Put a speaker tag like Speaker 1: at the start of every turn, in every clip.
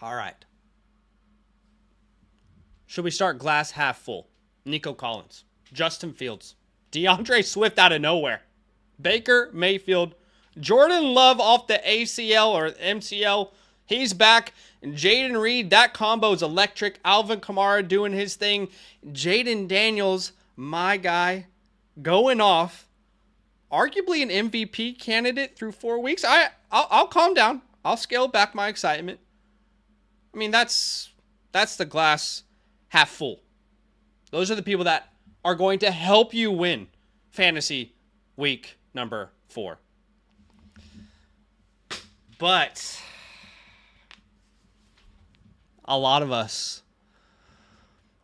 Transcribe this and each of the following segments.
Speaker 1: All right. Should we start glass half full? Nico Collins, Justin Fields, DeAndre Swift out of nowhere, Baker Mayfield, Jordan Love off the ACL or MCL. He's back. Jaden Reed, that combo is electric. Alvin Kamara doing his thing. Jaden Daniels, my guy, going off. Arguably an MVP candidate through 4 weeks. I'll calm down. I'll scale back my excitement. I mean, that's the glass half full. Those are the people that are going to help you win fantasy week number 4. But a lot of us,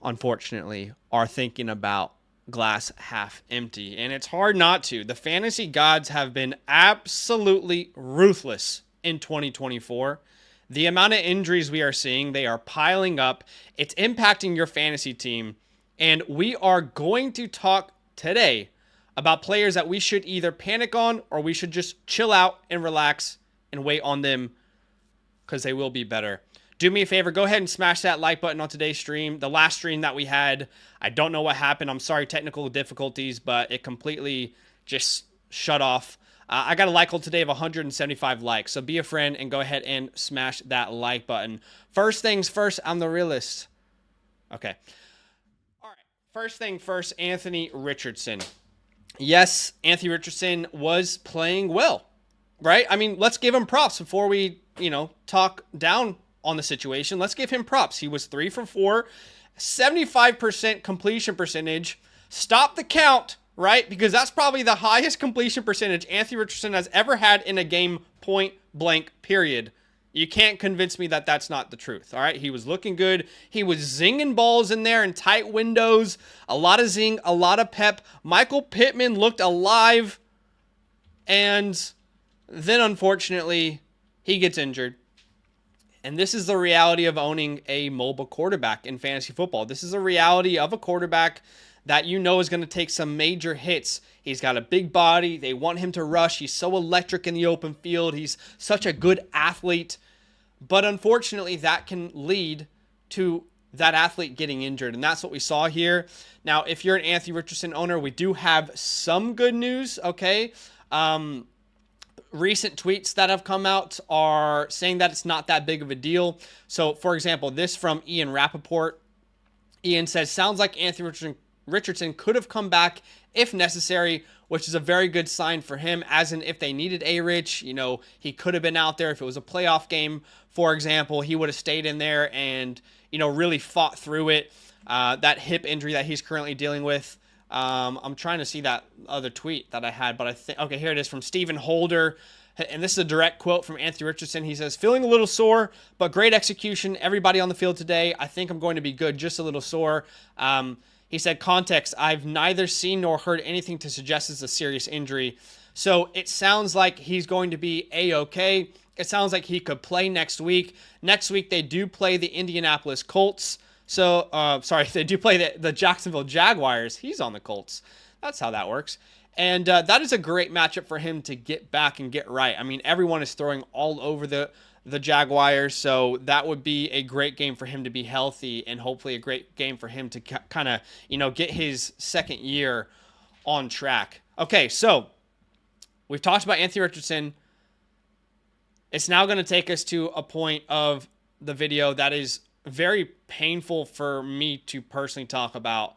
Speaker 1: unfortunately, are thinking about glass half empty, and it's hard not to. The fantasy gods have been absolutely ruthless in 2024. The amount of injuries we are seeing, they are piling up. It's impacting your fantasy team, and we are going to talk today about players that we should either panic on or we should just chill out and relax and wait on them because they will be better. Do me a favor, go ahead and smash that like button on today's stream. The last stream that we had, I don't know what happened. I'm sorry, technical difficulties, but it completely just shut off. I got a like goal today of 175 likes, so be a friend and go ahead and smash that like button. First things first, I'm the realist. Okay. All right. First thing first, Anthony Richardson. Yes, Anthony Richardson was playing well, right? I mean, let's give him props before we, talk down on the situation. Let's give him props. He was 3 for 4, 75% completion percentage. Stop the count, right? Because that's probably the highest completion percentage Anthony Richardson has ever had in a game, point blank, period. You can't convince me that that's not the truth, all right? He was looking good. He was zinging balls in there in tight windows. A lot of zing, a lot of pep. Michael Pittman looked alive. And then, unfortunately, he gets injured. And this is the reality of owning a mobile quarterback in fantasy football. This is a reality of a quarterback that is going to take some major hits. He's got a big body. They want him to rush. He's so electric in the open field. He's such a good athlete. But unfortunately, that can lead to that athlete getting injured. And that's what we saw here. Now, if you're an Anthony Richardson owner, we do have some good news, okay? Recent tweets that have come out are saying that it's not that big of a deal. So, for example, this from Ian Rappaport. Ian says, sounds like Anthony Richardson could have come back if necessary, which is a very good sign for him, as in if they needed A-Rich, he could have been out there. If it was a playoff game, for example, he would have stayed in there and, really fought through it. That hip injury that he's currently dealing with. I'm trying to see that other tweet that I had, but I think, okay, here it is from Stephen Holder. And this is a direct quote from Anthony Richardson. He says, feeling a little sore, but great execution. Everybody on the field today, I think I'm going to be good, just a little sore. He said, context, I've neither seen nor heard anything to suggest it's a serious injury. So it sounds like he's going to be A-okay. It sounds like he could play next week. Next week, they do play the Indianapolis Colts. So, they do play the Jacksonville Jaguars. He's on the Colts. That's how that works. And that is a great matchup for him to get back and get right. I mean, everyone is throwing all over the Jaguars, so that would be a great game for him to be healthy and hopefully a great game for him to kind of, get his second year on track. Okay, so we've talked about Anthony Richardson. It's now going to take us to a point of the video that is very painful for me to personally talk about.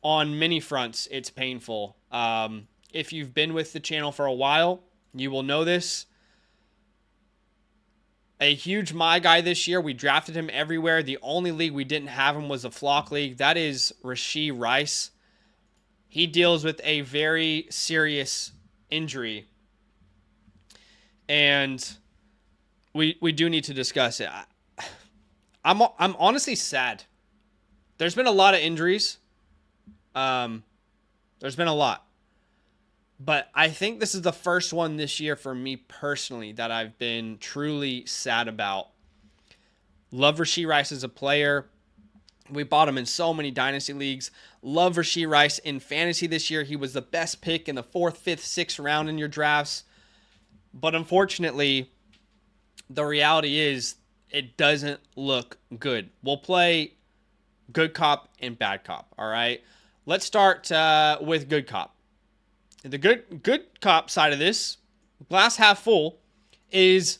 Speaker 1: On many fronts, it's painful. If you've been with the channel for a while, you will know this. A huge my guy this year. We drafted him everywhere. The only league we didn't have him was a flock league. That is Rashee Rice. He deals with a very serious injury. And we do need to discuss it. I'm honestly sad. There's been a lot of injuries. There's been a lot. But I think this is the first one this year for me personally that I've been truly sad about. Love Rashee Rice as a player. We bought him in so many dynasty leagues. Love Rashee Rice in fantasy this year. He was the best pick in the 4th, 5th, 6th round in your drafts. But unfortunately, the reality is it doesn't look good. We'll play good cop and bad cop, all right? Let's start with good cop. The good cop side of this, glass half full, is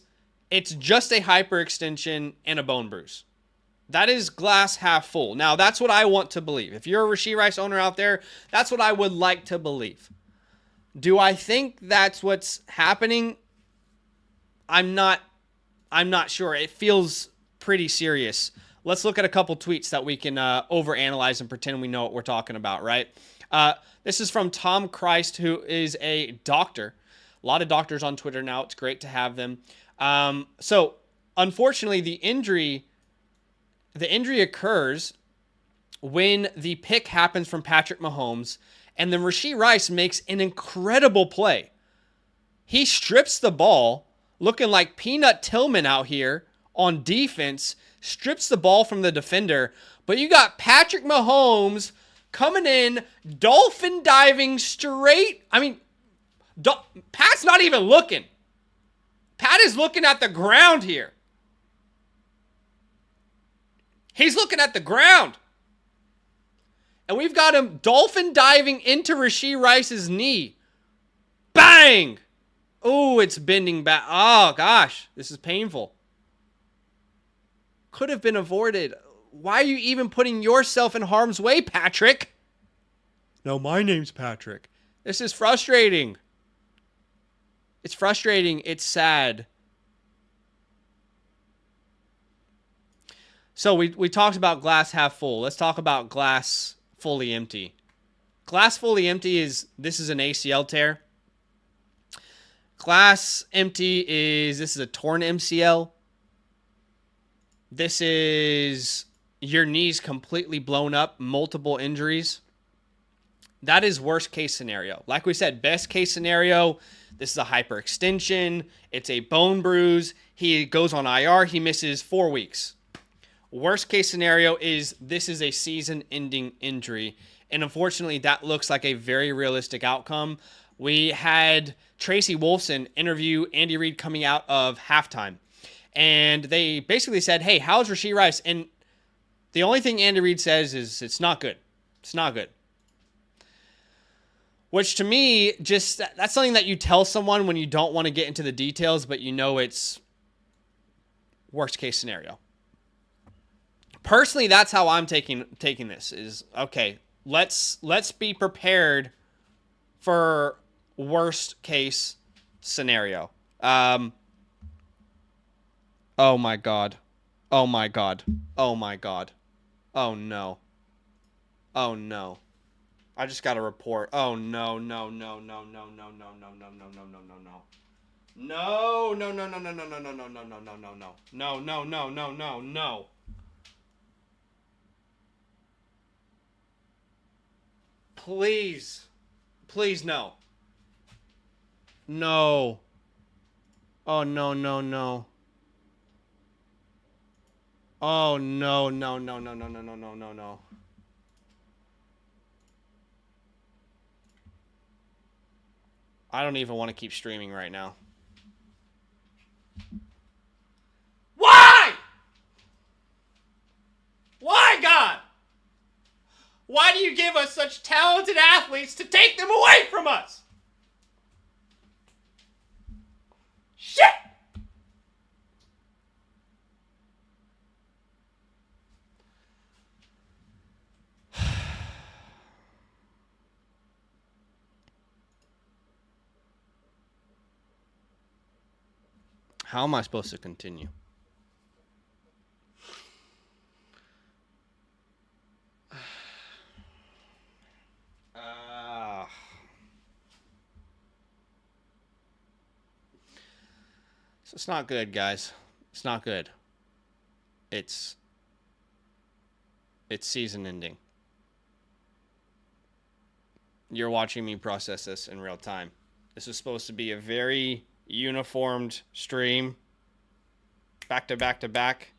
Speaker 1: it's just a hyperextension and a bone bruise. That is glass half full. Now, that's what I want to believe. If you're a Rashee Rice owner out there, that's what I would like to believe. Do I think that's what's happening? I'm not sure. It feels pretty serious. Let's look at a couple tweets that we can overanalyze and pretend we know what we're talking about, right? This is from Tom Christ, who is a doctor. A lot of doctors on Twitter now. It's great to have them. So, unfortunately, the injury occurs when the pick happens from Patrick Mahomes, and then Rashee Rice makes an incredible play. He strips the ball, looking like Peanut Tillman out here on defense, strips the ball from the defender, but you got Patrick Mahomes coming in, dolphin diving straight. I mean, Pat's not even looking. Pat is looking at the ground here. He's looking at the ground. And we've got him dolphin diving into Rashee Rice's knee. Bang! Oh, it's bending back. Oh, gosh. This is painful. Could have been avoided. Why are you even putting yourself in harm's way, Patrick? No, my name's Patrick. This is frustrating. It's frustrating. It's sad. So we talked about glass half full. Let's talk about glass fully empty. Glass fully empty this is an ACL tear. Glass empty this is a torn MCL. This is your knees completely blown up, multiple injuries. That is worst case scenario. Like we said, best case scenario, this is a hyperextension. It's a bone bruise. He goes on IR. He misses 4 weeks. Worst case scenario is this is a season-ending injury. And unfortunately, that looks like a very realistic outcome. We had Tracy Wolfson interview Andy Reid coming out of halftime. And they basically said, hey, how's Rashee Rice? And the only thing Andy Reid says is it's not good. It's not good. Which to me, that's something that you tell someone when you don't want to get into the details, but you know it's worst case scenario. Personally, that's how I'm taking this is, okay, let's be prepared for worst case scenario. Oh my God. Oh my God. Oh my God. Oh no. Oh no. I just got a report. Oh no, no, no, no, no, no, no, no, no, no, no, no, no, no, no. No, no, no, no, no, no, no, no, no, no, no, no, no, no. No, no, no, no, no, no. Please. Please, no. No. Oh, no, no, no. Oh, no, no, no, no, no, no, no, no, no, no. I don't even want to keep streaming right now. Why? Why, God? Why do you give us such talented athletes to take them away from us? Shit! How am I supposed to continue? So it's not good, guys. It's not good. It's season ending. You're watching me process this in real time. This is supposed to be a very uniformed stream, back to back to back,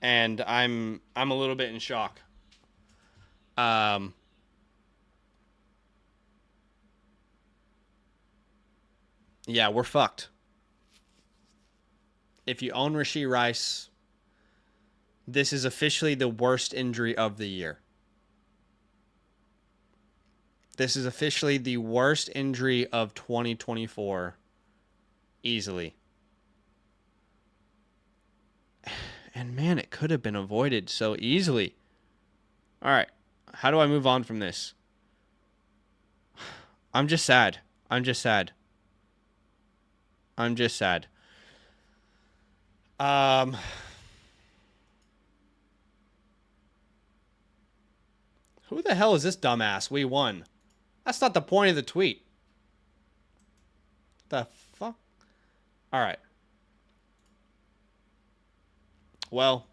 Speaker 1: and I'm a little bit in shock. Yeah, we're fucked. If you own Rashee Rice, This is officially the worst injury of the year. This is officially the worst injury of 2024. Easily. And man, it could have been avoided so easily. All right. How do I move on from this? I'm just sad. I'm just sad. I'm just sad. Who the hell is this dumbass? We won. That's not the point of the tweet. The fuck? All right. Well,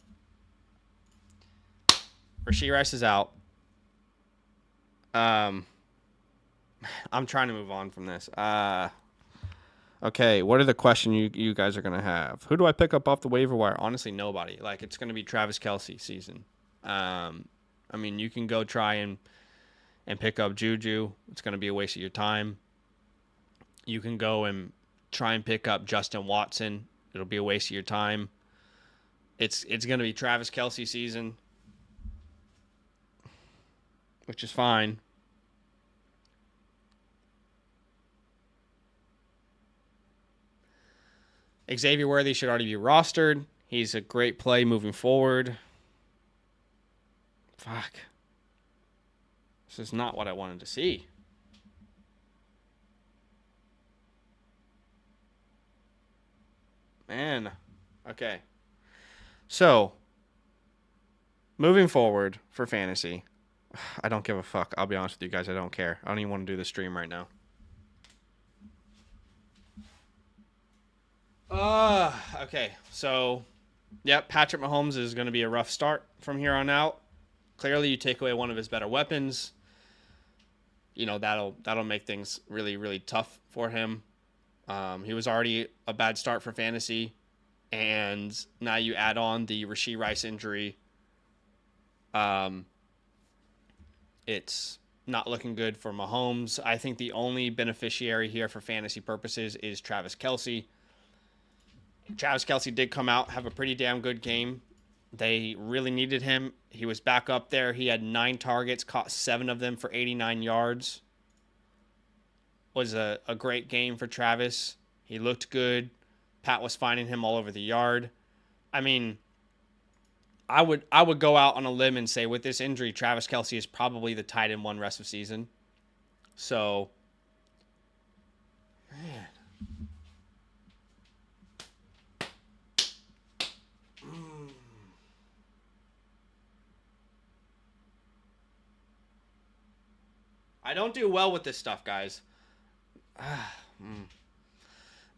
Speaker 1: Rashee Rice is out. I'm trying to move on from this. Okay, what are the questions you guys are going to have? Who do I pick up off the waiver wire? Honestly, nobody. Like, it's going to be Travis Kelce season. I mean, you can go try and pick up Juju. It's going to be a waste of your time. You can go and try and pick up Justin Watson. It'll be a waste of your time. It's going to be Travis Kelce season, which is fine. Xavier Worthy should already be rostered. He's a great play moving forward. Fuck. This is not what I wanted to see. Man. Okay. So, moving forward for fantasy, I don't give a fuck. I'll be honest with you guys. I don't care. I don't even want to do the stream right now. Okay. So, yep, Patrick Mahomes is going to be a rough start from here on out. Clearly, you take away one of his better weapons. You know, that'll make things really, really tough for him. He was already a bad start for fantasy, and now you add on the Rashee Rice injury. It's not looking good for Mahomes. I think the only beneficiary here for fantasy purposes is Travis Kelce. Travis Kelce did come out, have a pretty damn good game. They really needed him. He was back up there. He had 9 targets, caught 7 of them for 89 yards. Was a great game for Travis. He looked good. Pat was finding him all over the yard. I mean, I would go out on a limb and say with this injury, Travis Kelce is probably the tight end 1 rest of season. So, man. I don't do well with this stuff, guys.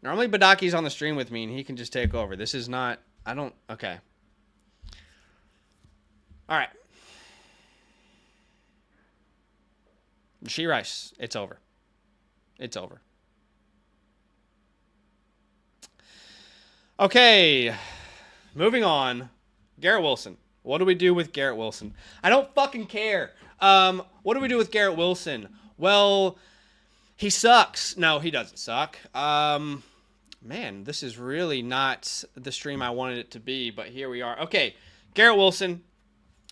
Speaker 1: Normally, Badaki's on the stream with me, and he can just take over. This is not... Okay. All right. Rashee Rice. It's over. It's over. Okay. Moving on. Garrett Wilson. What do we do with Garrett Wilson? I don't fucking care. What do we do with Garrett Wilson? Well, he sucks. No, he doesn't suck. Man, this is really not the stream I wanted it to be, but here we are. Okay, Garrett Wilson.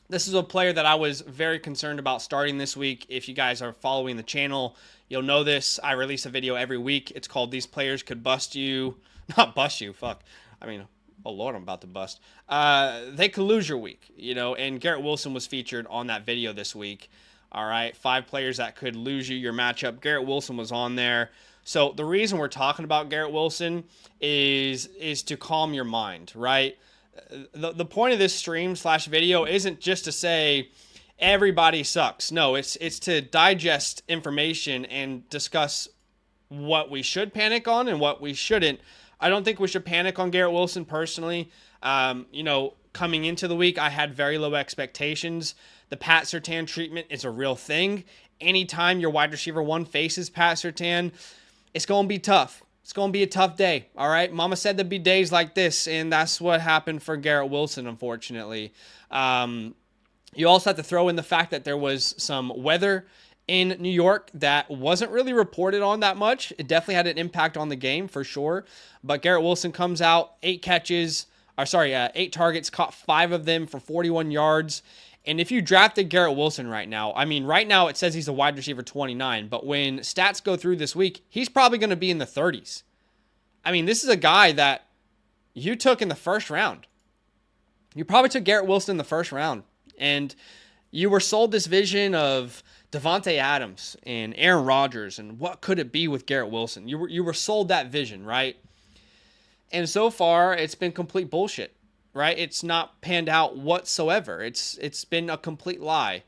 Speaker 1: This is a player that I was very concerned about starting this week. If you guys are following the channel, you'll know this. I release a video every week. It's called These Players Could Bust You. Not bust you, fuck. I mean, oh Lord, I'm about to bust. They could lose your week, you know, and Garrett Wilson was featured on that video this week. All right, 5 players that could lose you your matchup. Garrett Wilson was on there. So the reason we're talking about Garrett Wilson is to calm your mind, right? The point of this stream/video isn't just to say everybody sucks. No, it's to digest information and discuss what we should panic on and what we shouldn't. I don't think we should panic on Garrett Wilson personally. You know, coming into the week, I had very low expectations. The Pat Surtain treatment is a real thing. Anytime your wide receiver 1 faces Pat Surtain, it's going to be tough. It's going to be a tough day, all right? Mama said there'd be days like this, and that's what happened for Garrett Wilson, unfortunately. You also have to throw in the fact that there was some weather in New York that wasn't really reported on that much. It definitely had an impact on the game, for sure. But Garrett Wilson comes out, 8 catches, 8 targets, caught 5 of them for 41 yards. And if you drafted Garrett Wilson right now, I mean, right now it says he's a wide receiver 29, but when stats go through this week, he's probably going to be in the 30s. I mean, this is a guy that you took in the first round. You probably took Garrett Wilson in the first round, and you were sold this vision of Devontae Adams and Aaron Rodgers and what could it be with Garrett Wilson. You were sold that vision, right? And so far, it's been complete bullshit, right? It's not panned out whatsoever. It's been a complete lie.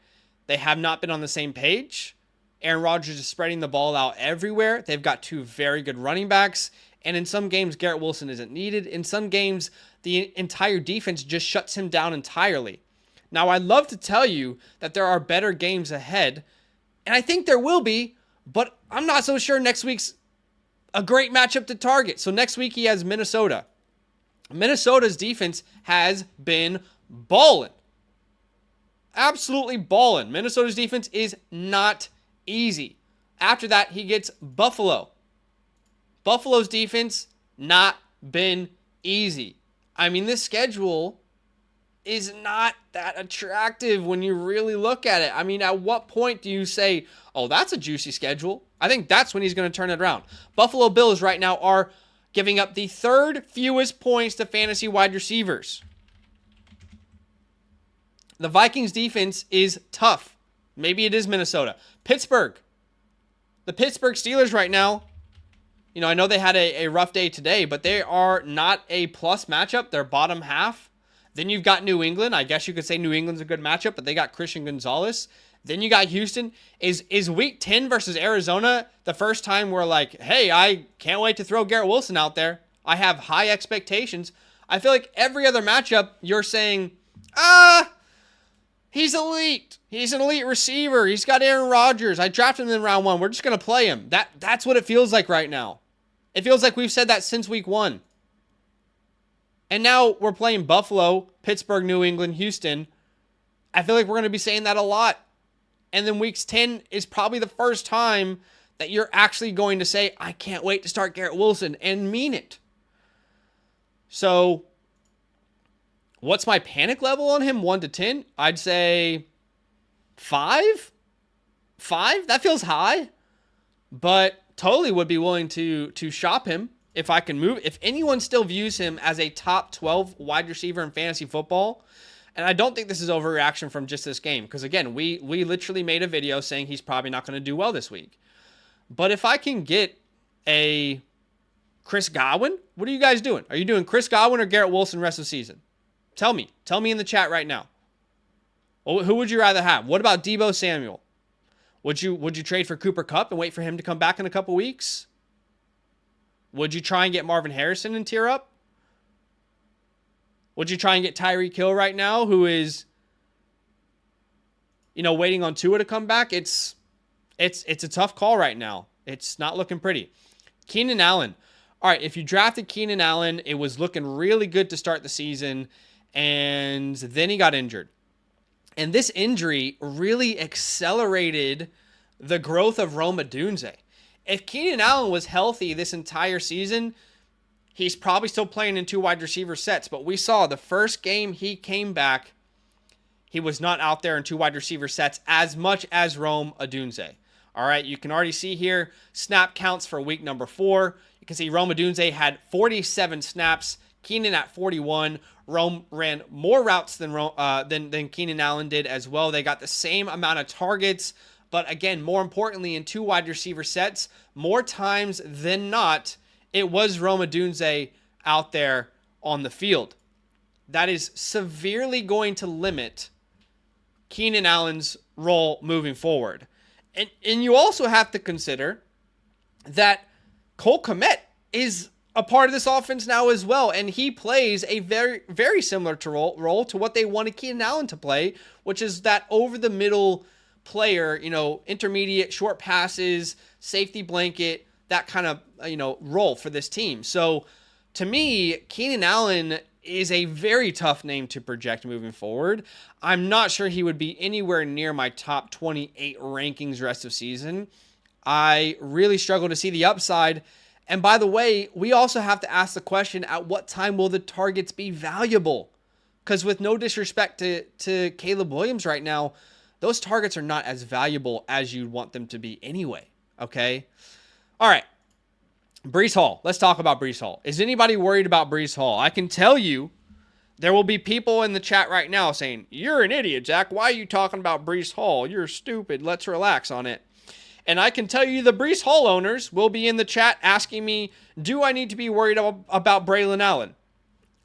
Speaker 1: They have not been on the same page. Aaron Rodgers is spreading the ball out everywhere. They've got 2 very good running backs. And in some games, Garrett Wilson isn't needed. In some games, the entire defense just shuts him down entirely. Now, I'd love to tell you that there are better games ahead, and I think there will be, but I'm not so sure next week's a great matchup to target. So next week he has Minnesota. Minnesota's defense has been balling. Absolutely balling. Minnesota's defense is not easy. After that, he gets Buffalo. Buffalo's defense, not been easy. I mean, this schedule is not that attractive when you really look at it. I mean, at what point do you say, oh, that's a juicy schedule? I think that's when he's going to turn it around. Buffalo Bills right now are giving up the 3rd fewest points to fantasy wide receivers. The Vikings defense is tough. Maybe it is Minnesota. Pittsburgh. The Pittsburgh Steelers right now, you know, I know they had a rough day today, but they are not a plus matchup. They're bottom half. Then you've got New England. I guess you could say New England's a good matchup, but they got Christian Gonzalez. Then you got Houston. Is week 10 versus Arizona the first time we're like, hey, I can't wait to throw Garrett Wilson out there. I have high expectations. I feel like every other matchup you're saying, he's elite. He's an elite receiver. He's got Aaron Rodgers. I drafted him in round 1. We're just going to play him. That's what it feels like right now. It feels like we've said that since week 1. And now we're playing Buffalo, Pittsburgh, New England, Houston. I feel like we're going to be saying that a lot. And then weeks 10 is probably the first time that you're actually going to say, I can't wait to start Garrett Wilson, and mean it. So, what's my panic level on him? 1 to 10? I'd say 5? 5? That feels high. But totally would be willing to shop him if I can move. If anyone still views him as a top 12 wide receiver in fantasy football, and I don't think this is overreaction from just this game, because again, we literally made a video saying he's probably not going to do well this week. But if I can get a Chris Godwin, what are you guys doing? Are you doing Chris Godwin or Garrett Wilson rest of the season? Tell me. Tell me in the chat right now. Who would you rather have? What about Deebo Samuel? Would you trade for Cooper Kupp and wait for him to come back in a couple weeks? Would you try and get Marvin Harrison and tear up? Would you try and get Tyreek Hill right now, who is, waiting on Tua to come back? It's a tough call right now. It's not looking pretty. Keenan Allen. All right, if you drafted Keenan Allen, it was looking really good to start the season, and then he got injured. And this injury really accelerated the growth of Rome Odunze. If Keenan Allen was healthy this entire season, he's probably still playing in 2 wide receiver sets. But we saw the first game he came back, he was not out there in 2 wide receiver sets as much as Rome Odunze. All right, you can already see here snap counts for week number 4. You can see Rome Odunze had 47 snaps, Keenan at 41. Rome ran more routes than Keenan Allen did as well. They got the same amount of targets, but again, more importantly, in 2 wide receiver sets, more times than not, it was Rome Odunze out there on the field. That is severely going to limit Keenan Allen's role moving forward. And you also have to consider that Cole Kmet is a part of this offense now as well, and he plays a very, very similar role to what they wanted Keenan Allen to play, which is that over-the-middle player, intermediate, short passes, safety blanket, that kind of, role for this team. So, to me, Keenan Allen is a very tough name to project moving forward. I'm not sure he would be anywhere near my top 28 rankings rest of season. I really struggle to see the upside, And by the way, we also have to ask the question, at what time will the targets be valuable? Because with no disrespect to Caleb Williams right now, those targets are not as valuable as you'd want them to be anyway, okay? All right, Breece Hall. Let's talk about Breece Hall. Is anybody worried about Breece Hall? I can tell you there will be people in the chat right now saying, you're an idiot, Zach. Why are you talking about Breece Hall? You're stupid. Let's relax on it. And I can tell you the Breece Hall owners will be in the chat asking me, do I need to be worried about Braylon Allen?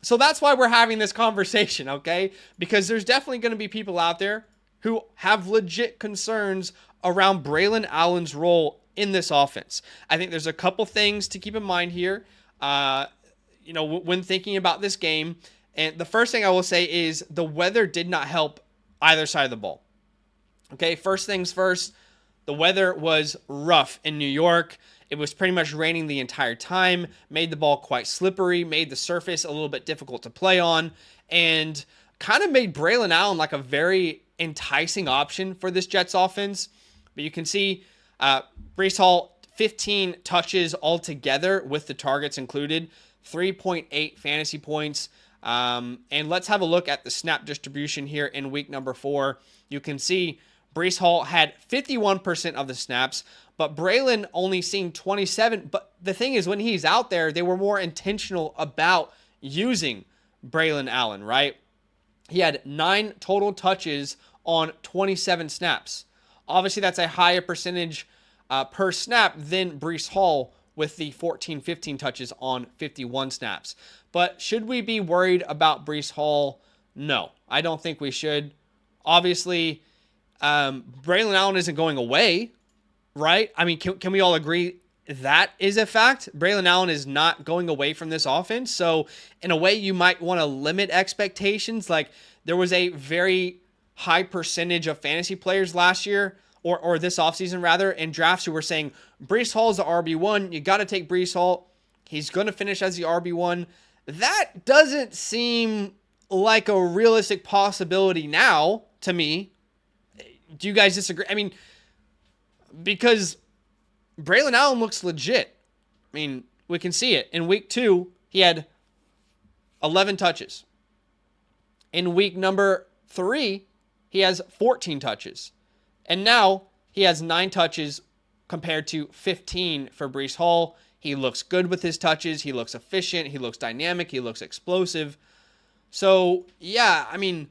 Speaker 1: So that's why we're having this conversation, okay? Because there's definitely going to be people out there who have legit concerns around Braylon Allen's role in this offense. I think there's a couple things to keep in mind here, when thinking about this game. And the first thing I will say is the weather did not help either side of the ball. Okay, first things first, the weather was rough in New York. It was pretty much raining the entire time, made the ball quite slippery, made the surface a little bit difficult to play on, and kind of made Braylon Allen like a very enticing option for this Jets offense. But you can see Breece Hall, 15 touches altogether with the targets included, 3.8 fantasy points. And let's have a look at the snap distribution here in week number 4. You can see Breece Hall had 51% of the snaps, but Braylon only seeing 27. But the thing is, when he's out there, they were more intentional about using Braylon Allen, right? He had 9 total touches on 27 snaps. Obviously, that's a higher percentage per snap than Breece Hall with the 15 touches on 51 snaps. But should we be worried about Breece Hall? No, I don't think we should. Obviously, Braylon Allen isn't going away, right? I mean, can we all agree that is a fact? Braylon Allen is not going away from this offense. So in a way, you might want to limit expectations. Like, there was a very high percentage of fantasy players last year, or this offseason rather, in drafts who were saying, Breece Hall is the RB1. You got to take Breece Hall. He's going to finish as the RB1. That doesn't seem like a realistic possibility now to me. Do you guys disagree? I mean, because Braylon Allen looks legit. I mean, we can see it. In week 2, he had 11 touches. In week number 3, he has 14 touches. And now he has 9 touches compared to 15 for Breece Hall. He looks good with his touches. He looks efficient. He looks dynamic. He looks explosive. So, yeah, I mean,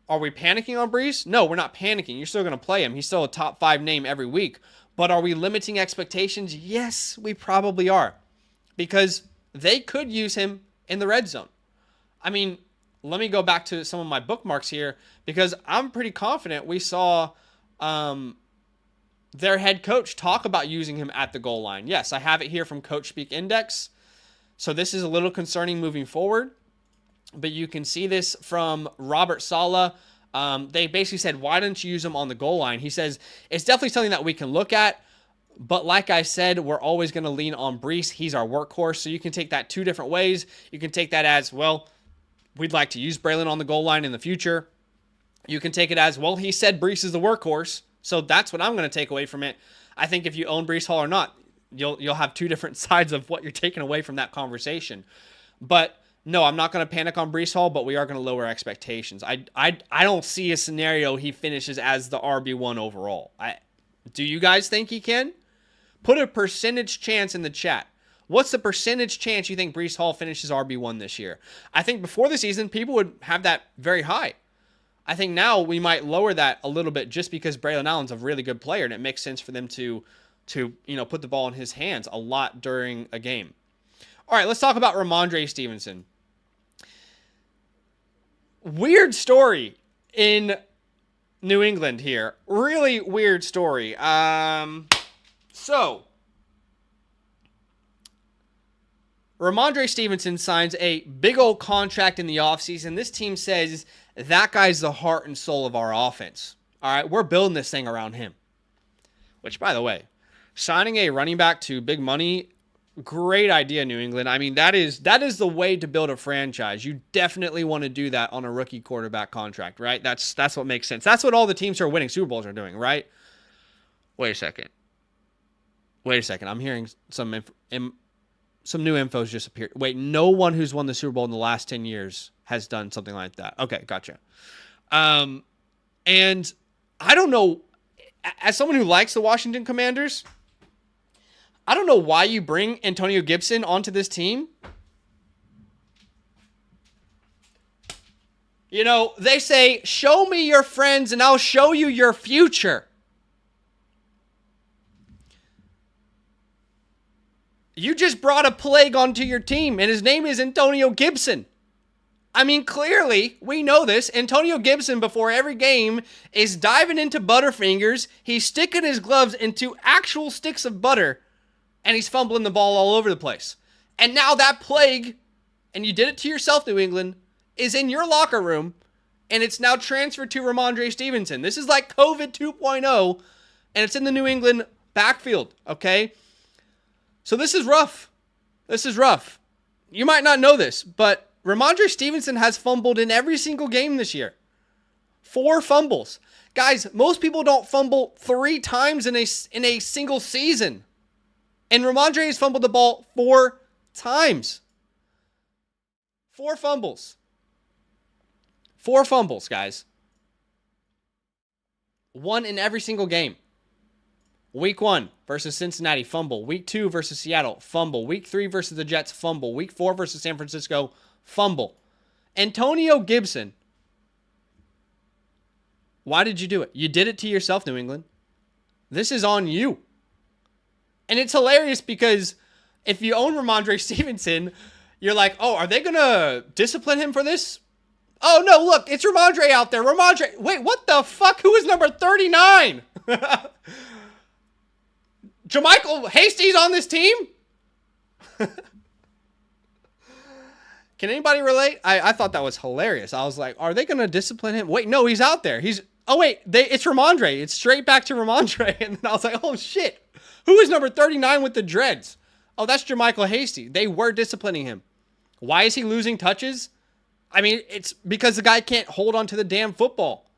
Speaker 1: are we panicking on Breece? No, we're not panicking. You're still going to play him. He's still a top 5 name every week. But are we limiting expectations? Yes, we probably are. Because they could use him in the red zone. I mean, let me go back to some of my bookmarks here, because I'm pretty confident we saw their head coach talk about using him at the goal line. Yes, I have it here from Coach Speak Index. So this is a little concerning moving forward. But you can see this from Robert Saleh. They basically said, why don't you use him on the goal line? He says, it's definitely something that we can look at. But like I said, we're always going to lean on Breece. He's our workhorse. So you can take that 2 different ways. You can take that as, well, we'd like to use Braylon on the goal line in the future. You can take it as, well, he said Breece is the workhorse, so that's what I'm going to take away from it. I think if you own Breece Hall or not, you'll have 2 different sides of what you're taking away from that conversation. But no, I'm not going to panic on Breece Hall, but we are going to lower expectations. I don't see a scenario he finishes as the RB1 overall. Do you guys think he can? Put a percentage chance in the chat. What's the percentage chance you think Breece Hall finishes RB1 this year? I think before the season, people would have that very high. I think now we might lower that a little bit just because Braylon Allen's a really good player, and it makes sense for them to put the ball in his hands a lot during a game. All right, let's talk about Ramondre Stevenson. Weird story in New England here. Really weird story. So Ramondre Stevenson signs a big old contract in the offseason. This team says that guy's the heart and soul of our offense. All right, we're building this thing around him. Which, by the way, signing a running back to big money, great idea, New England. I mean, that is the way to build a franchise. You definitely want to do that on a rookie quarterback contract, right? That's what makes sense. That's what all the teams who are winning Super Bowls are doing, right? Wait a second. I'm hearing some some new info's just appeared. Wait, no one who's won the Super Bowl in the last 10 years has done something like that. Okay, gotcha. And I don't know, as someone who likes the Washington Commanders, I don't know why you bring Antonio Gibson onto this team. You know, they say, show me your friends and I'll show you your future. You just brought a plague onto your team, and his name is Antonio Gibson. I mean, clearly, we know this. Antonio Gibson, before every game, is diving into Butterfingers. He's sticking his gloves into actual sticks of butter, and he's fumbling the ball all over the place. And now that plague, and you did it to yourself, New England, is in your locker room, and it's now transferred to Ramondre Stevenson. This is like COVID 2.0, and it's in the New England backfield, okay? So this is rough. This is rough. You might not know this, but Ramondre Stevenson has fumbled in every single game this year. 4 fumbles. Guys, most people don't fumble 3 times in a single season. And Ramondre has fumbled the ball 4 times. 4 fumbles. 4 fumbles, guys. 1 in every single game. Week 1 versus Cincinnati, fumble. Week 2 versus Seattle, fumble. Week 3 versus the Jets, fumble. Week 4 versus San Francisco, fumble. Antonio Gibson. Why did you do it? You did it to yourself, New England. This is on you. And it's hilarious because if you own Ramondre Stevenson, you're like, oh, are they going to discipline him for this? Oh, no, look, it's Ramondre out there. Ramondre. Wait, what the fuck? Who is number 39? JaMycal Hasty's on this team? Can anybody relate? I thought that was hilarious. I was like, are they going to discipline him? Wait, no, he's out there. It's Ramondre. It's straight back to Ramondre. And then I was like, oh, shit. Who is number 39 with the dreads? Oh, that's JaMycal Hasty. They were disciplining him. Why is he losing touches? I mean, it's because the guy can't hold on to the damn football.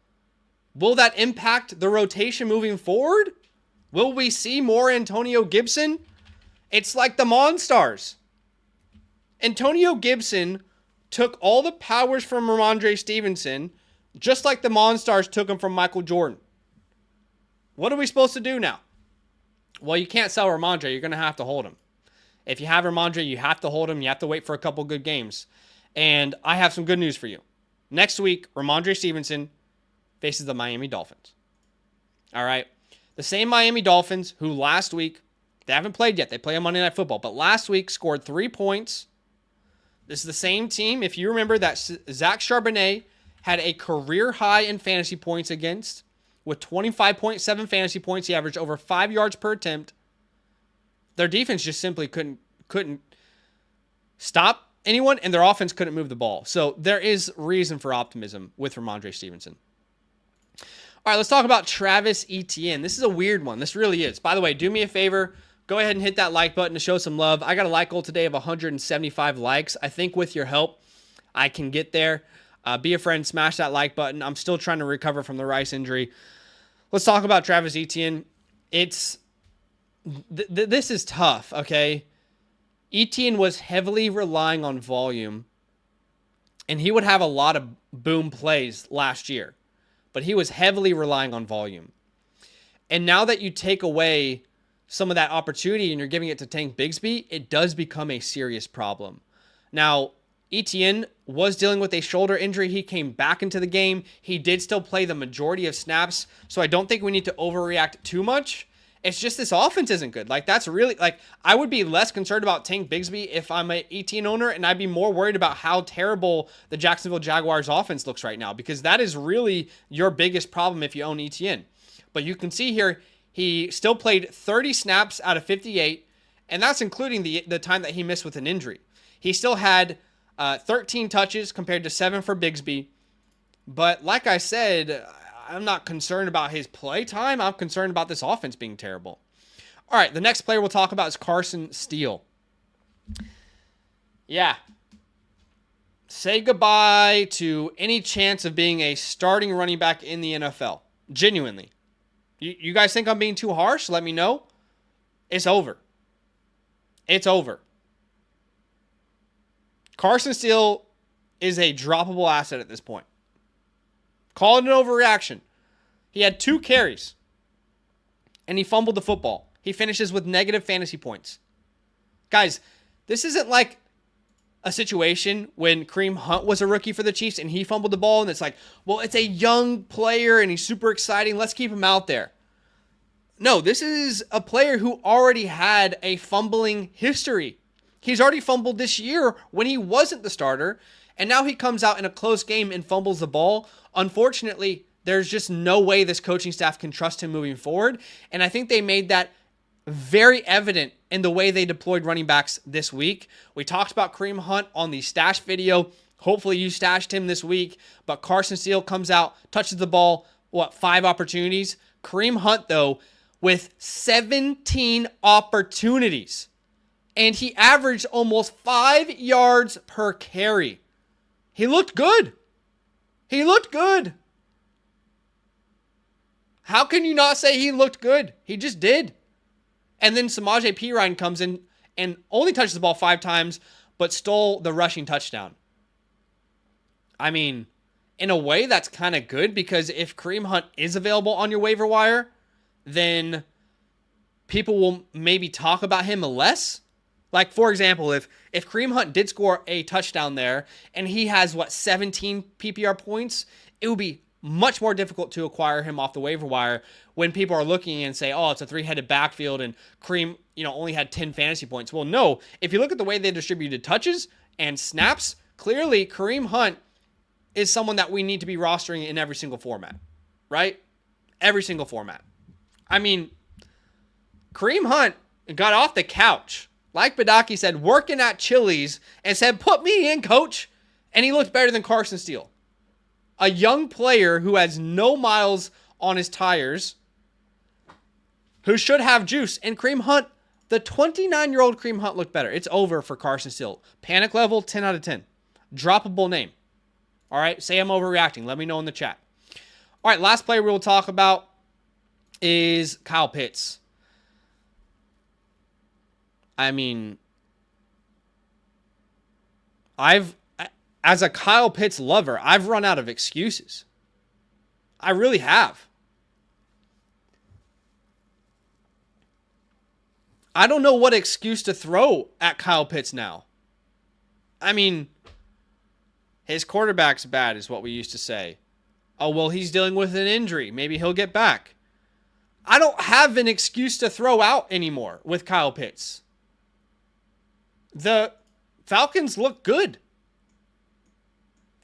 Speaker 1: Will that impact the rotation moving forward? Will we see more Antonio Gibson? It's like the Monstars. Antonio Gibson took all the powers from Ramondre Stevenson, just like the Monstars took them from Michael Jordan. What are we supposed to do now? Well, you can't sell Ramondre. You're going to have to hold him. If you have Ramondre, you have to hold him. You have to wait for a couple good games. And I have some good news for you. Next week, Ramondre Stevenson faces the Miami Dolphins. All right. The same Miami Dolphins who last week, they haven't played yet. They play on Monday Night Football. But last week scored 3 points. This is the same team. If you remember that Zach Charbonnet had a career high in fantasy points against with 25.7 fantasy points. He averaged over 5 yards per attempt. Their defense just simply couldn't stop anyone, and their offense couldn't move the ball. So there is reason for optimism with Ramondre Stevenson. All right, let's talk about Travis Etienne. This is a weird one. This really is. By the way, do me a favor. Go ahead and hit that like button to show some love. I got a like goal today of 175 likes. I think with your help, I can get there. Be a friend. Smash that like button. I'm still trying to recover from the Rice injury. Let's talk about Travis Etienne. This is tough, okay? Etienne was heavily relying on volume, and he would have a lot of boom plays last year. But he was heavily relying on volume. And now that you take away some of that opportunity and you're giving it to Tank Bigsby, it does become a serious problem. Now, Etienne was dealing with a shoulder injury. He came back into the game. He did still play the majority of snaps, so I don't think we need to overreact too much. It's just this offense isn't good. Like, that's really, like, I would be less concerned about Tank Bigsby if I'm an Etienne owner, and I'd be more worried about how terrible the Jacksonville Jaguars offense looks right now, because that is really your biggest problem if you own Etienne. But you can see here, he still played 30 snaps out of 58, and that's including the time that he missed with an injury. He still had 13 touches compared to 7 for Bigsby. But like I said, I'm not concerned about his play time. I'm concerned about this offense being terrible. All right, the next player we'll talk about is Carson Steele. Yeah. Say goodbye to any chance of being a starting running back in the NFL. Genuinely. You guys think I'm being too harsh? Let me know. It's over. It's over. Carson Steele is a droppable asset at this point. Call it an overreaction. He had 2 carries, and he fumbled the football. He finishes with negative fantasy points. Guys, this isn't like a situation when Kareem Hunt was a rookie for the Chiefs and he fumbled the ball, and it's like, well, it's a young player and he's super exciting. Let's keep him out there. No, this is a player who already had a fumbling history. He's already fumbled this year when he wasn't the starter, and now he comes out in a close game and fumbles the ball. Unfortunately, there's just no way this coaching staff can trust him moving forward, and I think they made that very evident in the way they deployed running backs this week. We talked about Kareem Hunt on the stash video. Hopefully you stashed him this week, but Carson Steele comes out, touches the ball, 5 opportunities? Kareem Hunt, though, with 17 opportunities, and he averaged almost 5 yards per carry. He looked good. He looked good. How can you not say he looked good? He just did. And then Samaje Perine comes in and only touches the ball 5 times, but stole the rushing touchdown. I mean, in a way, that's kind of good, because if Kareem Hunt is available on your waiver wire, then people will maybe talk about him less. Like, for example, if Kareem Hunt did score a touchdown there and he has, 17 PPR points, it would be much more difficult to acquire him off the waiver wire when people are looking and say, oh, it's a 3-headed backfield and Kareem, only had 10 fantasy points. Well, no. If you look at the way they distributed touches and snaps, clearly Kareem Hunt is someone that we need to be rostering in every single format, right? Every single format. I mean, Kareem Hunt got off the couch, like Badaki said, working at Chili's, and said, put me in, coach. And he looked better than Carson Steele. A young player who has no miles on his tires, who should have juice. And Kareem Hunt, the 29-year-old Kareem Hunt, looked better. It's over for Carson Steele. Panic level, 10 out of 10. Droppable name. All right, say I'm overreacting. Let me know in the chat. All right, last player we'll talk about is Kyle Pitts. I mean, as a Kyle Pitts lover, I've run out of excuses. I really have. I don't know what excuse to throw at Kyle Pitts now. I mean, his quarterback's bad is what we used to say. Oh, well, he's dealing with an injury. Maybe he'll get back. I don't have an excuse to throw out anymore with Kyle Pitts. The Falcons look good.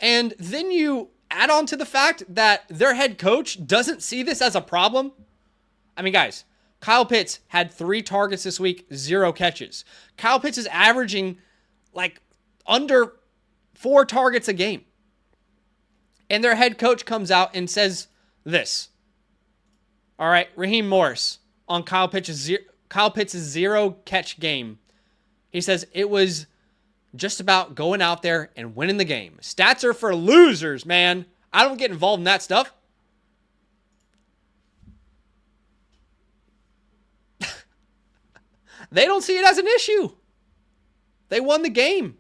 Speaker 1: And then you add on to the fact that their head coach doesn't see this as a problem. I mean, guys, Kyle Pitts had 3 targets this week, 0 catches. Kyle Pitts is averaging under 4 targets a game. And their head coach comes out and says this. All right, Raheem Morris on Kyle Pitts' 0 catch game. He says it was just about going out there and winning the game. Stats are for losers, man. I don't get involved in that stuff. They don't see it as an issue. They won the game.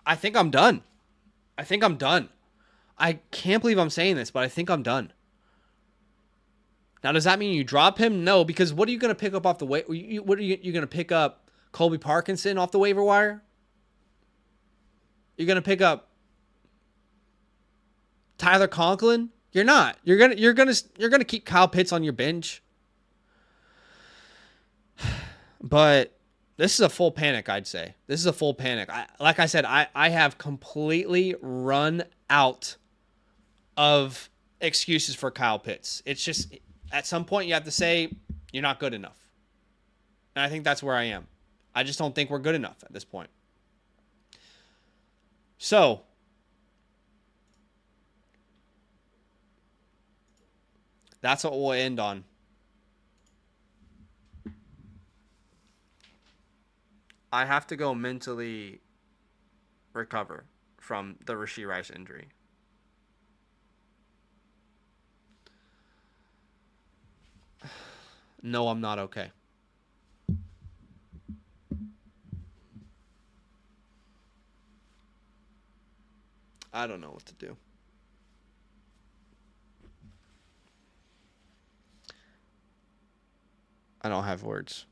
Speaker 1: I think I'm done. I can't believe I'm saying this, but I think I'm done. Now, does that mean you drop him? No, because what are you going to pick up off the waiver? What are you going to pick up? Colby Parkinson off the waiver wire? You're going to pick up Tyler Conklin? You're not. You're going to keep Kyle Pitts on your bench. But this is a full panic, I'd say. This is a full panic. Like I said, I have completely run out of excuses for Kyle Pitts. It's just, at some point, you have to say, you're not good enough. And I think that's where I am. I just don't think we're good enough at this point. So, that's what we'll end on. I have to go mentally recover from the Rashee Rice injury. No, I'm not okay.
Speaker 2: I don't know what to do.
Speaker 1: I don't have words.